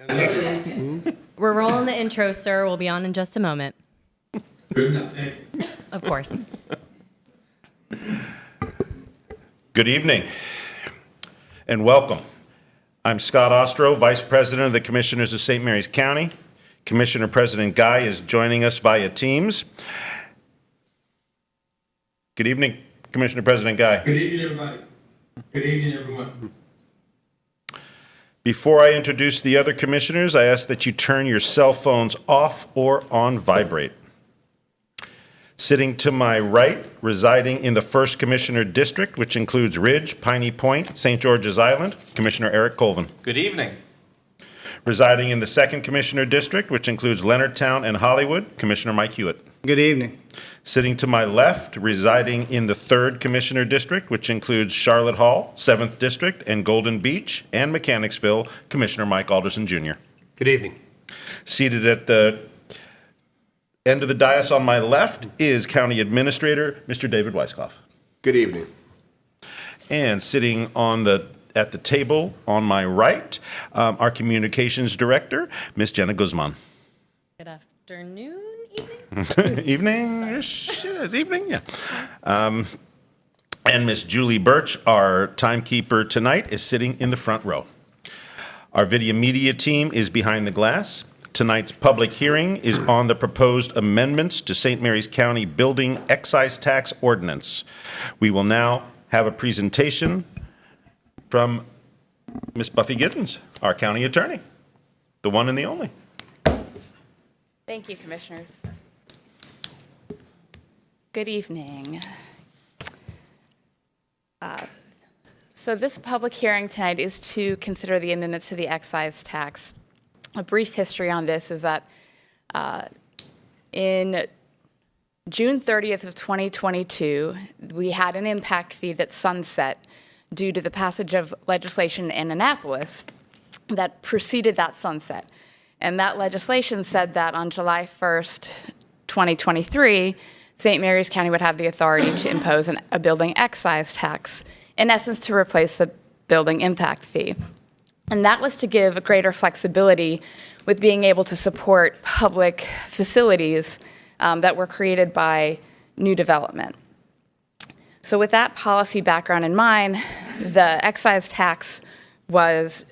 We're rolling the intro, sir. We'll be on in just a moment. Good enough. Of course. Good evening and welcome. I'm Scott Ostro, Vice President of the Commissioners of St. Mary's County. Commissioner President Guy is joining us via Teams. Good evening, Commissioner President Guy. Good evening, everybody. Good evening, everyone. Before I introduce the other commissioners, I ask that you turn your cell phones off or on vibrate. Sitting to my right, residing in the 1st Commissioner District, which includes Ridge, Piney Point, St. George's Island, Commissioner Eric Colvin. Good evening. Residing in the 2nd Commissioner District, which includes Leonardtown and Hollywood, Commissioner Mike Hewitt. Good evening. Sitting to my left, residing in the 3rd Commissioner District, which includes Charlotte Hall, 7th District, and Golden Beach, and Mechanicsville, Commissioner Mike Alderson Jr. Good evening. Seated at the end of the dais on my left is County Administrator, Mr. David Weiskopf. Good evening. And sitting at the table on my right, our Communications Director, Ms. Jenna Guzman. Good afternoon, evening? Evening-ish, yes, evening, yeah. And Ms. Julie Birch, our timekeeper tonight, is sitting in the front row. Our video media team is behind the glass. Tonight's public hearing is on the proposed amendments to St. Mary's County Building Excise Tax Ordinance. We will now have a presentation from Ms. Buffy Giddens, our county attorney, the one and the only. Thank you, Commissioners. Good evening. So this public hearing tonight is to consider the amendments to the excise tax. A brief history on this is that in June 30th of 2022, we had an impact fee that sunset due to the passage of legislation in Annapolis that preceded that sunset. And that legislation said that on July 1st, 2023, St. Mary's County would have the authority to impose a building excise tax, in essence to replace the building impact fee. And that was to give greater flexibility with being able to support public facilities that were created by new development. So with that policy background in mind, the excise tax was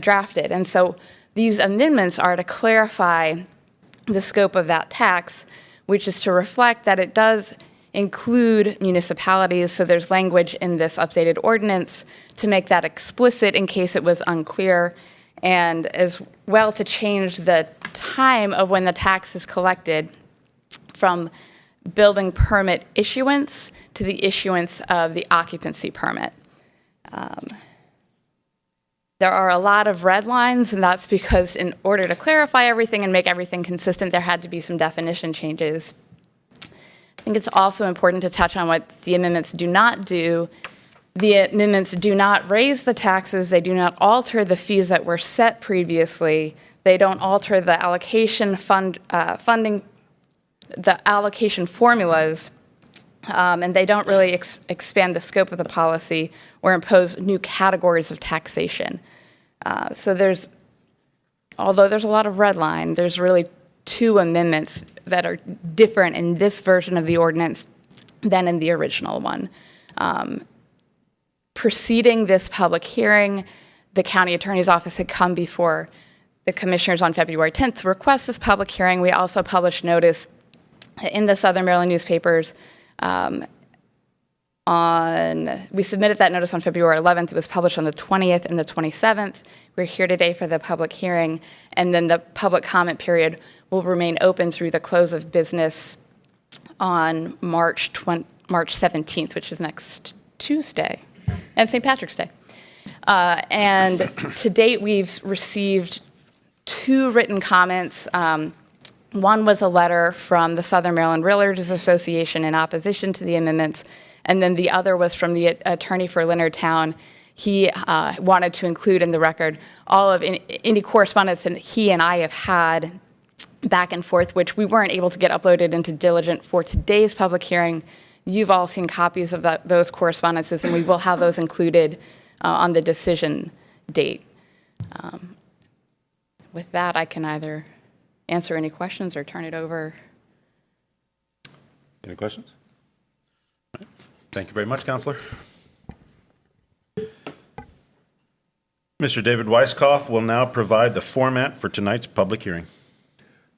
drafted. And so these amendments are to clarify the scope of that tax, which is to reflect that it does include municipalities. So there's language in this updated ordinance to make that explicit in case it was unclear, and as well to change the time of when the tax is collected from building permit issuance to the issuance of the occupancy permit. There are a lot of red lines, and that's because in order to clarify everything and make everything consistent, there had to be some definition changes. I think it's also important to touch on what the amendments do not do. The amendments do not raise the taxes. They do not alter the fees that were set previously. They don't alter the allocation funding, the allocation formulas, and they don't really expand the scope of the policy or impose new categories of taxation. So although there's a lot of red line, there's really 2 amendments that are different in this version of the ordinance than in the original one. Preceding this public hearing, the county attorney's office had come before the commissioners on February 10th to request this public hearing. We also published notice in the Southern Maryland newspapers we submitted that notice on February 11th. It was published on the 20th and the 27th. We're here today for the public hearing, and then the public comment period will remain open through the close of business on March 17th, which is next Tuesday, and St. Patrick's Day. And to date, we've received 2 written comments. One was a letter from the Southern Maryland Realtors Association in opposition to the amendments, and then the other was from the attorney for Leonardtown. He wanted to include in the record all of any correspondence that he and I have had back and forth, which we weren't able to get uploaded into Diligent for today's public hearing. You've all seen copies of those correspondences, and we will have those included on the decision date. with that, I can either answer any questions or turn it over. Any questions? Thank you very much, Counselor. Mr. David Weisskopf will now provide the format for tonight's public hearing.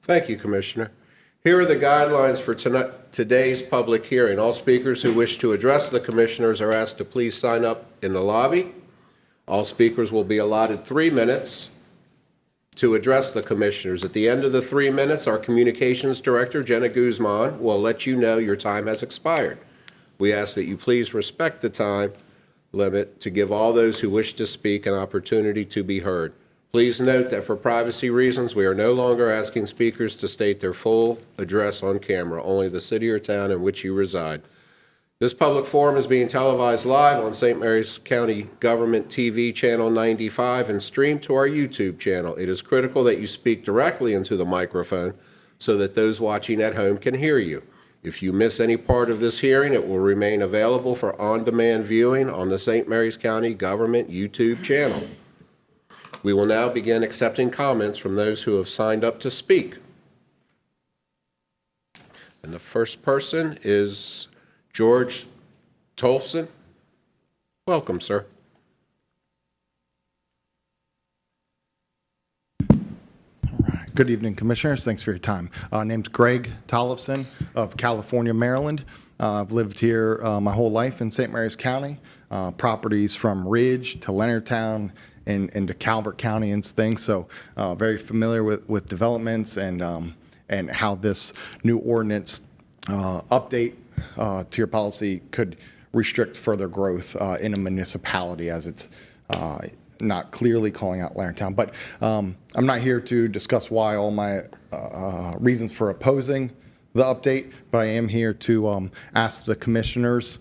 Thank you, Commissioner. Here are the guidelines for today's public hearing. All speakers who wish to address the commissioners are asked to please sign up in the lobby. All speakers will be allotted 3 minutes to address the commissioners. At the end of the 3 minutes, our communications director, Jenna Guzman, will let you know your time has expired. We ask that you please respect the time limit to give all those who wish to speak an opportunity to be heard. Please note that for privacy reasons, we are no longer asking speakers to state their full address on camera, only the city or town in which you reside. This public forum is being televised live on St. Mary's County Government TV Channel 95 and streamed to our YouTube channel. It is critical that you speak directly into the microphone so that those watching at home can hear you. If you miss any part of this hearing, it will remain available for on-demand viewing on the St. Mary's County Government YouTube channel. We will now begin accepting comments from those who have signed up to speak. And the first person is George Tolfson. Welcome, sir. Good evening, Commissioners. Thanks for your time. Name's Greg Tollefson of California, Maryland. I've lived here my whole life in St. Mary's County. Properties from Ridge to Leonardtown and to Calvert County and things. So very familiar with developments and how this new ordinance update to your policy could restrict further growth in a municipality as it's not clearly calling out Leonardtown. But I'm not here to discuss why all my reasons for opposing the update, but I am here to ask the commissioners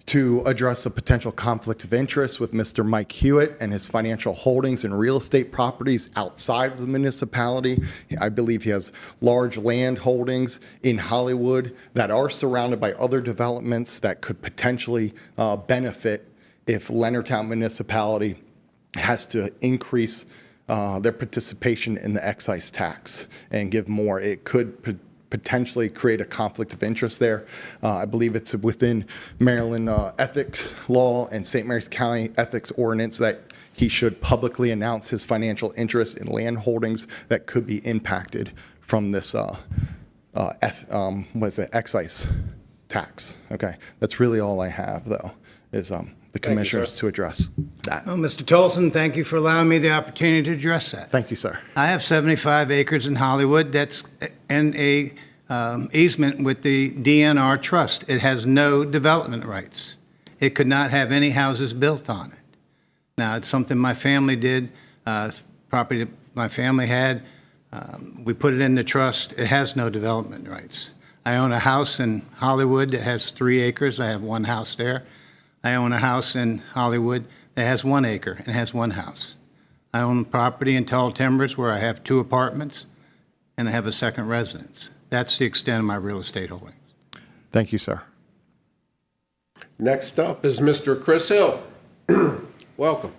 to address a potential conflict of interest with Mr. Mike Hewitt and his financial holdings and real estate properties outside of the municipality. I believe he has large land holdings in Hollywood that are surrounded by other developments that could potentially benefit if Leonardtown municipality has to increase their participation in the excise tax and give more. It could potentially create a conflict of interest there. I believe it's within Maryland ethics law and St. Mary's County ethics ordinance that he should publicly announce his financial interest in land holdings that could be impacted from this excise tax. Okay, that's really all I have, though, is the commissioners to address that. Well, Mr. Tolson, thank you for allowing me the opportunity to address that. Thank you, sir. I have 75 acres in Hollywood that's in a easement with the DNR Trust. It has no development rights. It could not have any houses built on it. Now, it's something my family did, property that my family had. We put it in the trust. It has no development rights. I own a house in Hollywood that has 3 acres. I have 1 house there. I own a house in Hollywood that has 1 acre and has 1 house. I own property in Tall Timbers where I have 2 apartments and I have a second residence. That's the extent of my real estate holdings. Thank you, sir. Next up is Mr. Chris Hill. Welcome.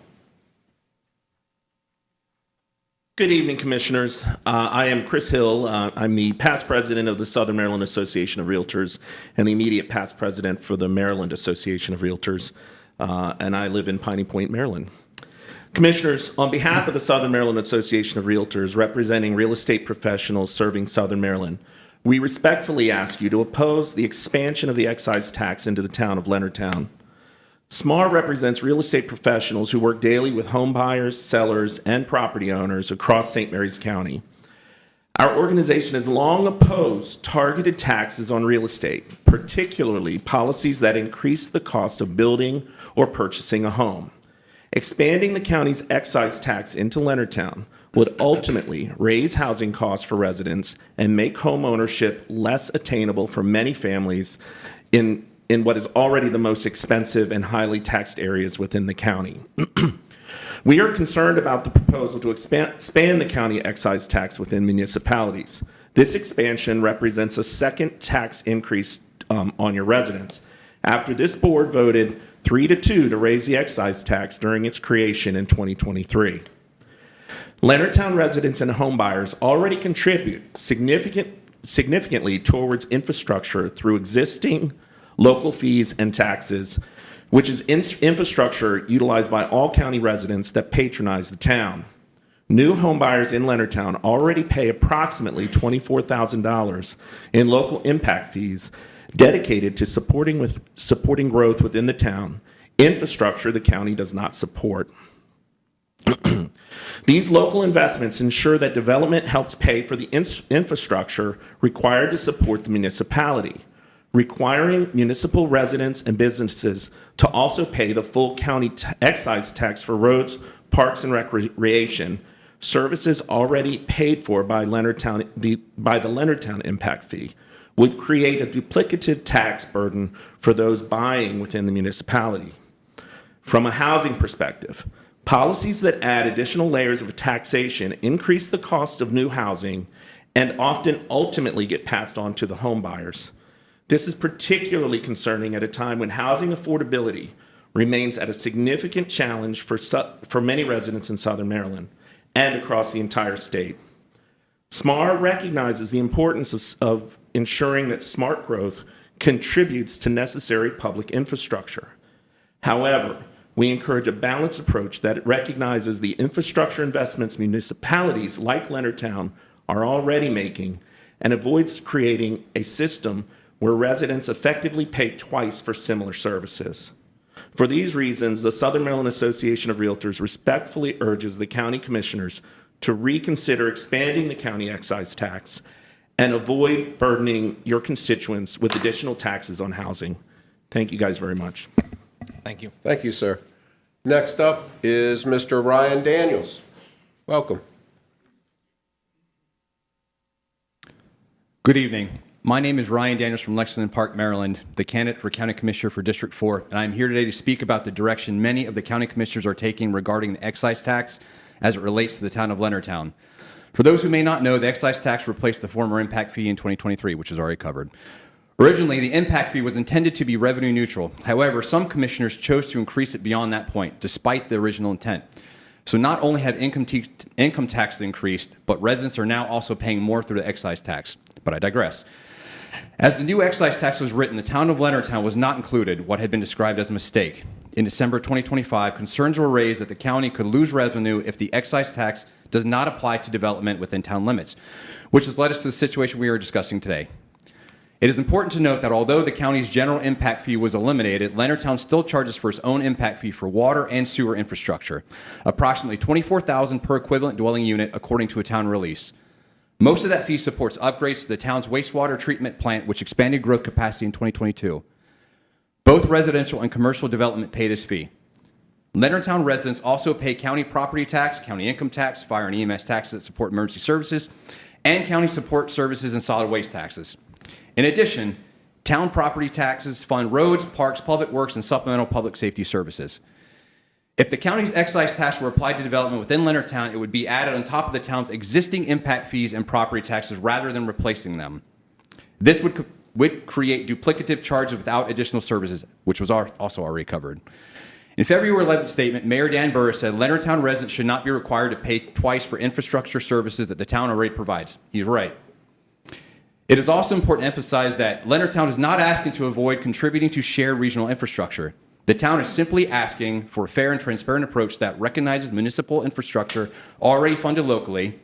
Good evening, Commissioners. I am Chris Hill. I'm the past president of the Southern Maryland Association of Realtors and the immediate past president for the Maryland Association of Realtors, and I live in Piney Point, Maryland. Commissioners, on behalf of the Southern Maryland Association of Realtors, representing real estate professionals serving Southern Maryland, we respectfully ask you to oppose the expansion of the excise tax into the town of Leonardtown. SMAR represents real estate professionals who work daily with home buyers, sellers, and property owners across St. Mary's County. Our organization has long opposed targeted taxes on real estate, particularly policies that increase the cost of building or purchasing a home. Expanding the county's excise tax into Leonardtown would ultimately raise housing costs for residents and make home ownership less attainable for many families in what is already the most expensive and highly taxed areas within the county. We are concerned about the proposal to expand the county excise tax within municipalities. This expansion represents a second tax increase on your residents, after this board voted 3-2 to raise the excise tax during its creation in 2023. Leonardtown residents and homebuyers already contribute significantly towards infrastructure through existing local fees and taxes, which is infrastructure utilized by all county residents that patronize the town. New homebuyers in Leonardtown already pay approximately $24,000 in local impact fees dedicated to supporting growth within the town, infrastructure the county does not support. These local investments ensure that development helps pay for the infrastructure required to support the municipality, requiring municipal residents and businesses to also pay the full county excise tax for roads, parks, and recreation, services already paid for by the Leonardtown impact fee, would create a duplicative tax burden for those buying within the municipality. From a housing perspective, policies that add additional layers of taxation increase the cost of new housing and often ultimately get passed on to the home buyers. This is particularly concerning at a time when housing affordability remains at a significant challenge for many residents in Southern Maryland and across the entire state. SMAR recognizes the importance of ensuring that smart growth contributes to necessary public infrastructure. However, we encourage a balanced approach that recognizes the infrastructure investments municipalities like Leonardtown are already making and avoids creating a system where residents effectively pay twice for similar services. For these reasons, the Southern Maryland Association of Realtors respectfully urges the county commissioners to reconsider expanding the county excise tax and avoid burdening your constituents with additional taxes on housing. Thank you guys very much. Thank you. Thank you, sir. Next up is Mr. Ryan Daniels. Welcome. Good evening. My name is Ryan Daniels from Lexington Park, Maryland, the candidate for County Commissioner for District 4, and I'm here today to speak about the direction many of the county commissioners are taking regarding the excise tax as it relates to the town of Leonardtown. For those who may not know, the excise tax replaced the former impact fee in 2023, which is already covered. Originally, the impact fee was intended to be revenue neutral. However, some commissioners chose to increase it beyond that point, despite the original intent. So not only have income taxes increased, but residents are now also paying more through the excise tax. But I digress. As the new excise tax was written, the town of Leonardtown was not included, what had been described as a mistake. In December 2025, concerns were raised that the county could lose revenue if the excise tax does not apply to development within town limits, which has led us to the situation we are discussing today. It is important to note that although the county's general impact fee was eliminated, Leonardtown still charges for its own impact fee for water and sewer infrastructure, approximately $24,000 per equivalent dwelling unit according to a town release. Most of that fee supports upgrades to the town's wastewater treatment plant, which expanded growth capacity in 2022. Both residential and commercial development pay this fee. Leonardtown residents also pay county property tax, county income tax, fire and EMS taxes that support emergency services, and county support services and solid waste taxes. In addition, town property taxes fund roads, parks, public works, and supplemental public safety services. If the county's excise tax were applied to development within Leonardtown, it would be added on top of the town's existing impact fees and property taxes rather than replacing them. This would create duplicative charges without additional services, which was also already covered. In February 11th statement, Mayor Dan Burris said Leonardtown residents should not be required to pay twice for infrastructure services that the town already provides. He's right. It is also important to emphasize that Leonardtown is not asking to avoid contributing to shared regional infrastructure. The town is simply asking for a fair and transparent approach that recognizes municipal infrastructure already funded locally,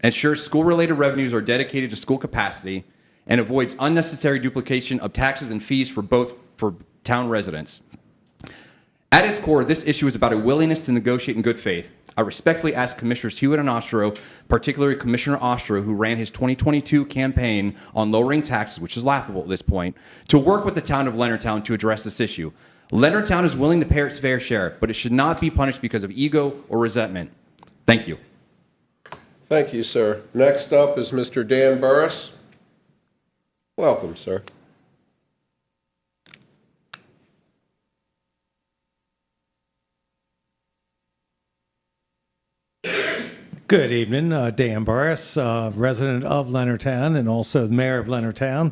ensures school-related revenues are dedicated to school capacity, and avoids unnecessary duplication of taxes and fees for town residents. At its core, this issue is about a willingness to negotiate in good faith. I respectfully ask Commissioners Hewitt and Ostro, particularly Commissioner Ostro, who ran his 2022 campaign on lowering taxes, which is laughable at this point, to work with the town of Leonardtown to address this issue. Leonardtown is willing to pay its fair share, but it should not be punished because of ego or resentment. Thank you. Thank you, sir. Next up is Mr. Dan Burris. Welcome, sir. Good evening, Dan Burris, resident of Leonardtown and also the mayor of Leonardtown.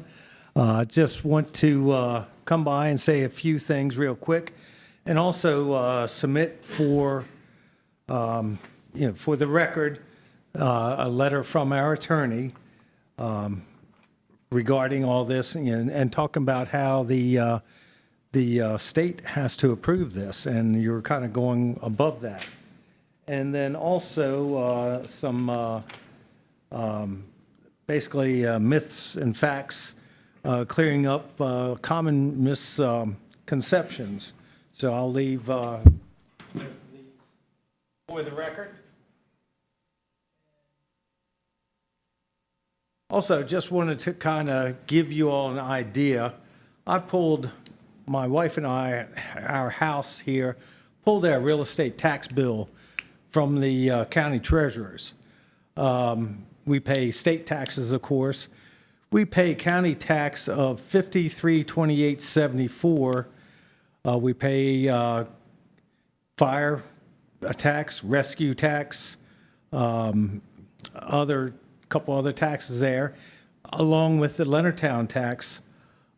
Just want to come by and say a few things real quick and also submit for for the record, a letter from our attorney regarding all this and talking about how the state has to approve this, and you're kind of going above that. And then also some basically myths and facts, clearing up common misconceptions. So I'll leave both of these for the record. Also, just wanted to kind of give you all an idea. I pulled, my wife and I, our house here, pulled our real estate tax bill from the county treasurers. We pay state taxes, of course. We pay county tax of $5328.74. We pay fire tax, rescue tax, couple other taxes there, along with the Leonardtown tax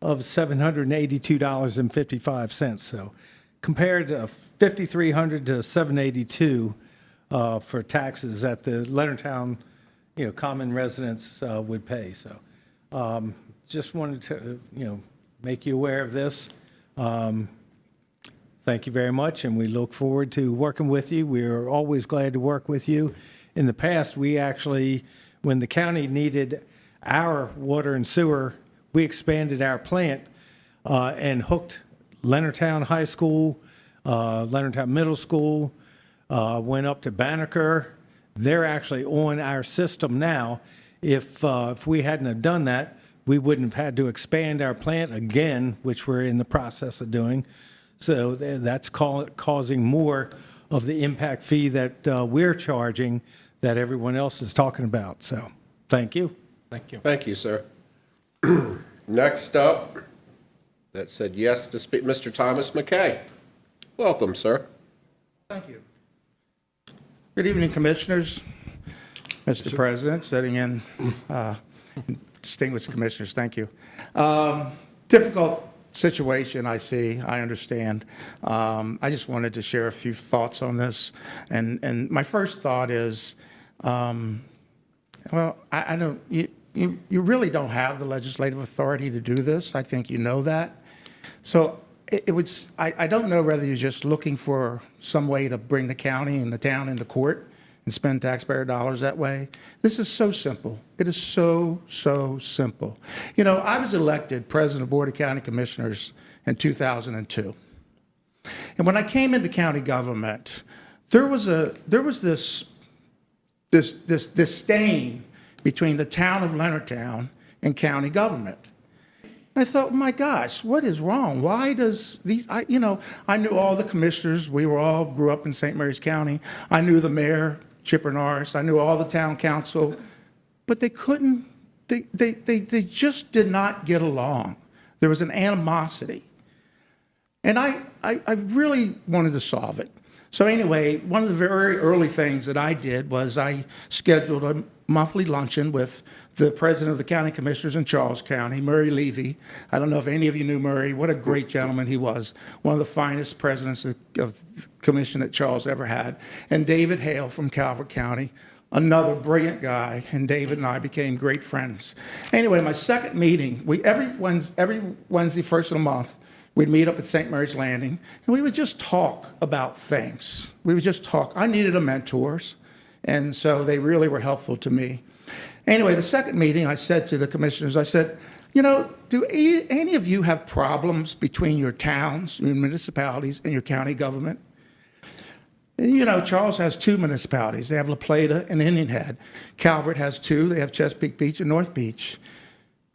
of $782.55. So compared to $5,300 to $782 for taxes that the Leonardtown, common residents would pay. So just wanted to, make you aware of this. Thank you very much, and we look forward to working with you. We are always glad to work with you. In the past, we actually, when the county needed our water and sewer, we expanded our plant and hooked Leonardtown High School, Leonardtown Middle School, went up to Banneker. They're actually on our system now. If we hadn't have done that, we wouldn't have had to expand our plant again, which we're in the process of doing. So that's causing more of the impact fee that we're charging that everyone else is talking about. So thank you. Thank you. Thank you, sir. Next up, that said yes to speak, Mr. Thomas McKay. Welcome, sir. Thank you. Good evening, Commissioners, Mr. President, sitting in, distinguished Commissioners, thank you. Difficult situation I see, I understand. I just wanted to share a few thoughts on this. And my first thought is, well, I don't, you really don't have the legislative authority to do this. I think you know that. So it would, I don't know whether you're just looking for some way to bring the county and the town into court and spend taxpayer dollars that way. This is so simple. It is so, so simple. I was elected president of the Board of County Commissioners in 2002. And when I came into county government, there was this disdain between the town of Leonardtown and county government. I thought, my gosh, what is wrong? Why does these, I knew all the commissioners. We all grew up in St. Mary's County. I knew the mayor, Chipper Norris. I knew all the town council, but they couldn't, they just did not get along. There was an animosity. And I really wanted to solve it. So anyway, one of the very early things that I did was I scheduled a monthly luncheon with the president of the county commissioners in Charles County, Murray Levy. I don't know if any of you knew Murray. What a great gentleman he was. One of the finest presidents of the commission that Charles ever had. And David Hale from Calvert County, another brilliant guy. And David and I became great friends. Anyway, my second meeting, every Wednesday, first of the month, we'd meet up at St. Mary's Landing, and we would just talk about things. We would just talk. I needed a mentors, and so they really were helpful to me. Anyway, the second meeting, I said to the commissioners, I said, do any of you have problems between your towns, your municipalities, and your county government? And, Charles has two municipalities. They have La Plata and Indian Head. Calvert has two. They have Chesapeake Beach and North Beach.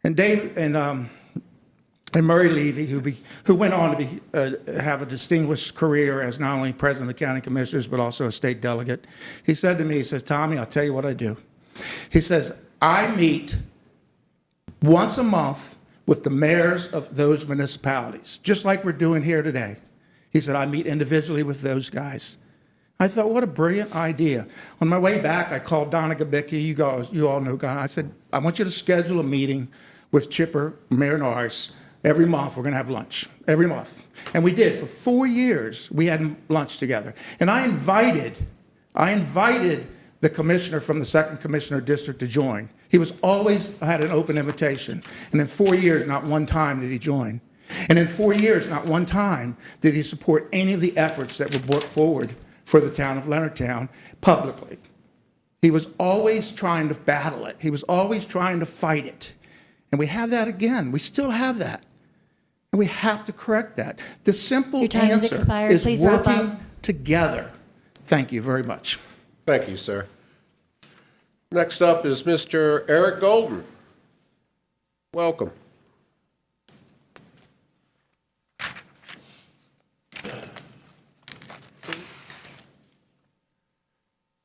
And Dave and Murray Levy, who went on to have a distinguished career as not only president of the county commissioners, but also a state delegate. He said to me, he says, Tommy, I'll tell you what I do. He says, I meet once a month with the mayors of those municipalities, just like we're doing here today. He said, I meet individually with those guys. I thought, what a brilliant idea. On my way back, I called Donna Gabicki. You all know Donna. I said, I want you to schedule a meeting with Chipper, Mayor Norris. Every month, we're going to have lunch, every month. And we did. For 4 years, we had lunch together. And I invited I invited the commissioner from the 2nd Commissioner District to join. He was always had an open invitation. And in 4 years, not one time did he join. And in 4 years, not one time did he support any of the efforts that were brought forward for the town of Leonardtown publicly. He was always trying to battle it. He was always trying to fight it. And we have that again. We still have that. And we have to correct that. The simple Your time has answer expired. is Please wrap working up. together. Thank you very much. Thank you, sir. Next up is Mr. Eric Golden. Welcome.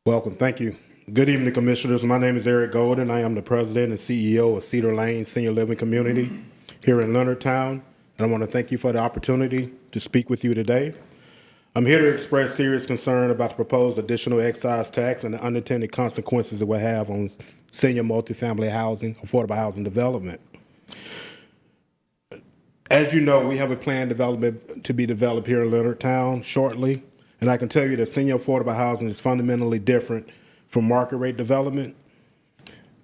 Welcome. Thank you. Good evening, Commissioners. My name is Eric Golden. I am the President and CEO of Cedar Lane Senior Living Community here in Leonardtown, and I want to thank you for the opportunity to speak with you today. I'm here to express serious concern about the proposed additional excise tax and the unintended consequences it will have on senior multifamily housing, affordable housing development. As you know, we have a planned development to be developed here in Leonardtown shortly, and I can tell you that senior affordable housing is fundamentally different from market rate development.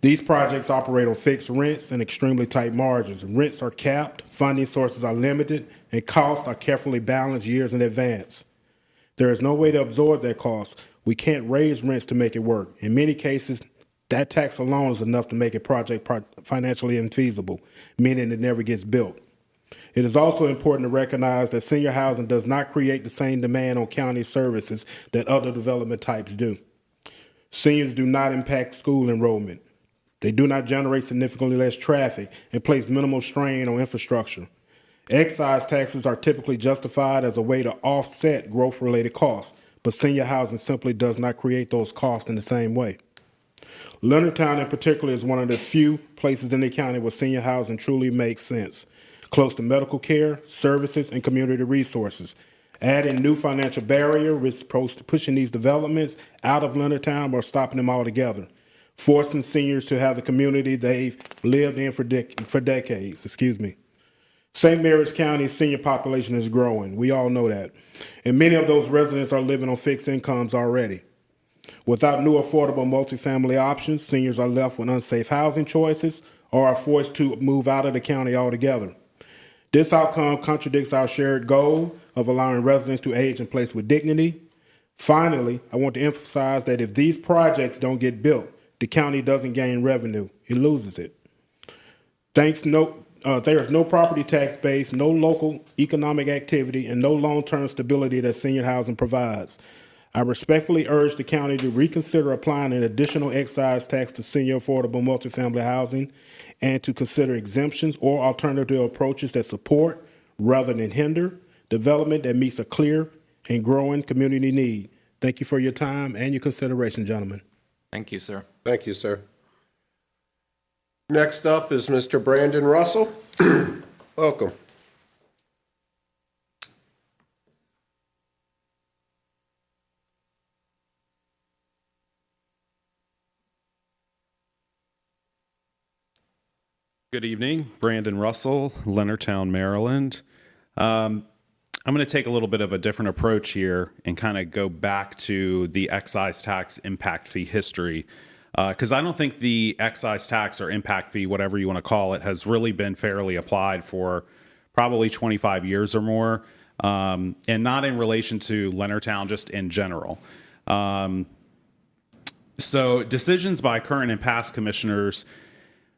These projects operate on fixed rents and extremely tight margins. Rents are capped, funding sources are limited, and costs are carefully balanced years in advance. There is no way to absorb that cost. We can't raise rents to make it work. In many cases, that tax alone is enough to make a project financially infeasible, meaning it never gets built. It is also important to recognize that senior housing does not create the same demand on county services that other development types do. Seniors do not impact school enrollment. They do not generate significantly less traffic and place minimal strain on infrastructure. Excise taxes are typically justified as a way to offset growth-related costs, but senior housing simply does not create those costs in the same way. Leonardtown in particular is one of the few places in the county where senior housing truly makes sense, close to medical care, services, and community resources. Adding new financial barrier risks pushing these developments out of Leonardtown or stopping them altogether, forcing seniors to have the community they've lived in for decades. St. Mary's County's senior population is growing. We all know that. And many of those residents are living on fixed incomes already. Without new affordable multifamily options, seniors are left with unsafe housing choices or are forced to move out of the county altogether. This outcome contradicts our shared goal of allowing residents to age in place with dignity. Finally, I want to emphasize that if these projects don't get built, the county doesn't gain revenue, it loses it. There is no property tax base, no local economic activity, and no long-term stability that senior housing provides. I respectfully urge the county to reconsider applying an additional excise tax to senior affordable multifamily housing and to consider exemptions or alternative approaches that support, rather than hinder, development that meets a clear and growing community need. Thank you for your time and your consideration, gentlemen. Thank you, sir. Thank you, sir. Next up is Mr. Brandon Russell. Welcome. Good evening, Brandon Russell, Leonardtown, Maryland. I'm going to take a little bit of a different approach here and kind of go back to the excise tax impact fee history, because I don't think the excise tax or impact fee, whatever you want to call it, has really been fairly applied for probably 25 years or more, and not in relation to Leonardtown, just in general. So decisions by current and past commissioners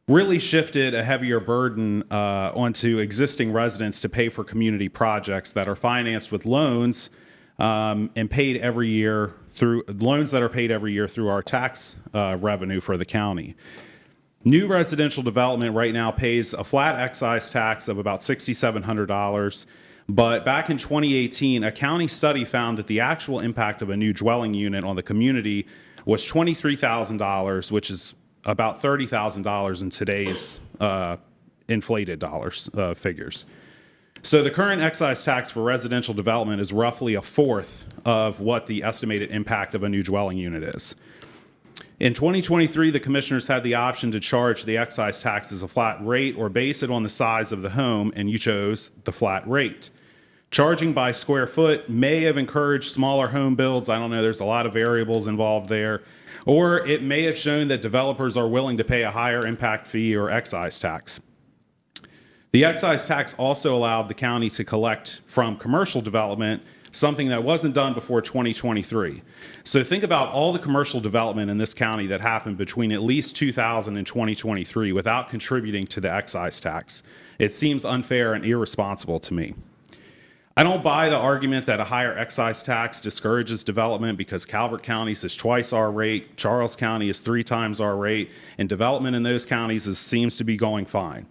really shifted a heavier burden onto existing residents to pay for community projects that are financed with loans and paid every year through loans that are paid every year through our tax revenue for the county. New residential development right now pays a flat excise tax of about $6,700. But back in 2018, a county study found that the actual impact of a new dwelling unit on the community was $23,000, which is about $30,000 in today's inflated dollars figures. So the current excise tax for residential development is roughly a fourth of what the estimated impact of a new dwelling unit is. In 2023, the commissioners had the option to charge the excise tax as a flat rate or base it on the size of the home, and you chose the flat rate. Charging by square foot may have encouraged smaller home builds. I don't know. There's a lot of variables involved there. Or it may have shown that developers are willing to pay a higher impact fee or excise tax. The excise tax also allowed the county to collect from commercial development, something that wasn't done before 2023. So think about all the commercial development in this county that happened between at least 2000 and 2023 without contributing to the excise tax. It seems unfair and irresponsible to me. I don't buy the argument that a higher excise tax discourages development because Calvert County is twice our rate, Charles County is 3 times our rate, and development in those counties seems to be going fine.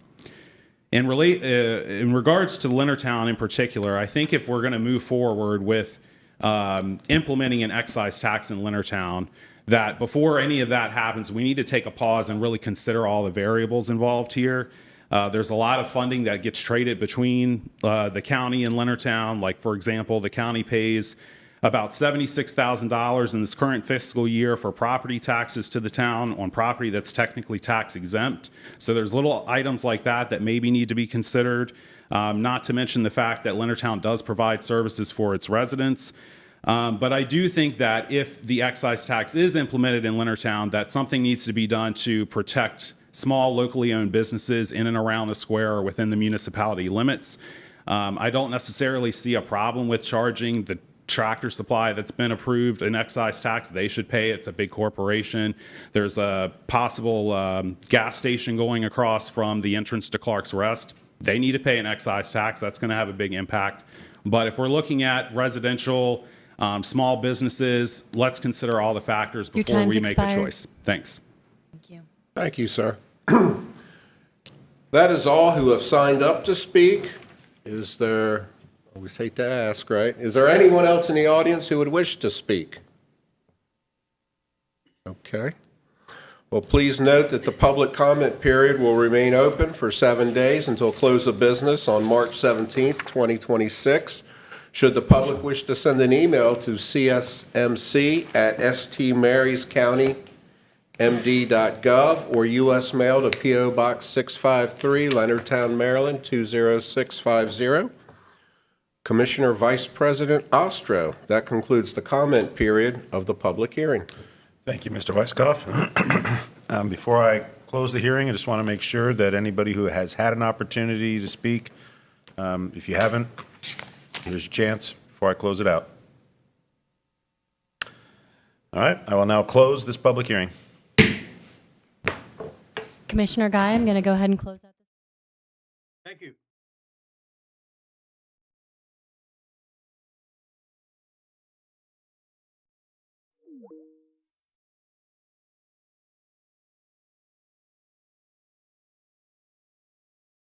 In regards to Leonardtown in particular, I think if we're going to move forward with implementing an excise tax in Leonardtown, that before any of that happens, we need to take a pause and really consider all the variables involved here. There's a lot of funding that gets traded between the county and Leonardtown. Like, for example, the county pays about $76,000 in this current fiscal year for property taxes to the town on property that's technically tax exempt. So there's little items like that that maybe need to be considered, not to mention the fact that Leonardtown does provide services for its residents. But I do think that if the excise tax is implemented in Leonardtown, that something needs to be done to protect small locally owned businesses in and around the square or within the municipality limits. I don't necessarily see a problem with charging the Tractor Supply that's been approved an excise tax. They should pay. It's a big corporation. There's a possible gas station going across from the entrance to Clark's Rest. They need to pay an excise tax. That's going to have a big impact. But if we're looking at residential, small businesses, let's consider all the factors before we make a choice. Thanks. Thank you. Thank you, sir. That is all who have signed up to speak. Is there, I always hate to ask, right? Is there anyone else in the audience who would wish to speak? Okay. Well, please note that the public comment period will remain open for 7 days until close of business on March 17th, 2026. Should the public wish to send an email to csmc@stmaryscountymd.gov or U.S. mail to P.O. Box 653, Leonardtown, Maryland 20650. Commissioner Vice President Ostro, that concludes the comment period of the public hearing. Thank you, Mr. Weisskopf. Before I close the hearing, I just want to make sure that anybody who has had an opportunity to speak, if you haven't, here's your chance before I close it out. All right, I will now close this public hearing. Commissioner Guy, I'm going to go ahead and close out. Thank you.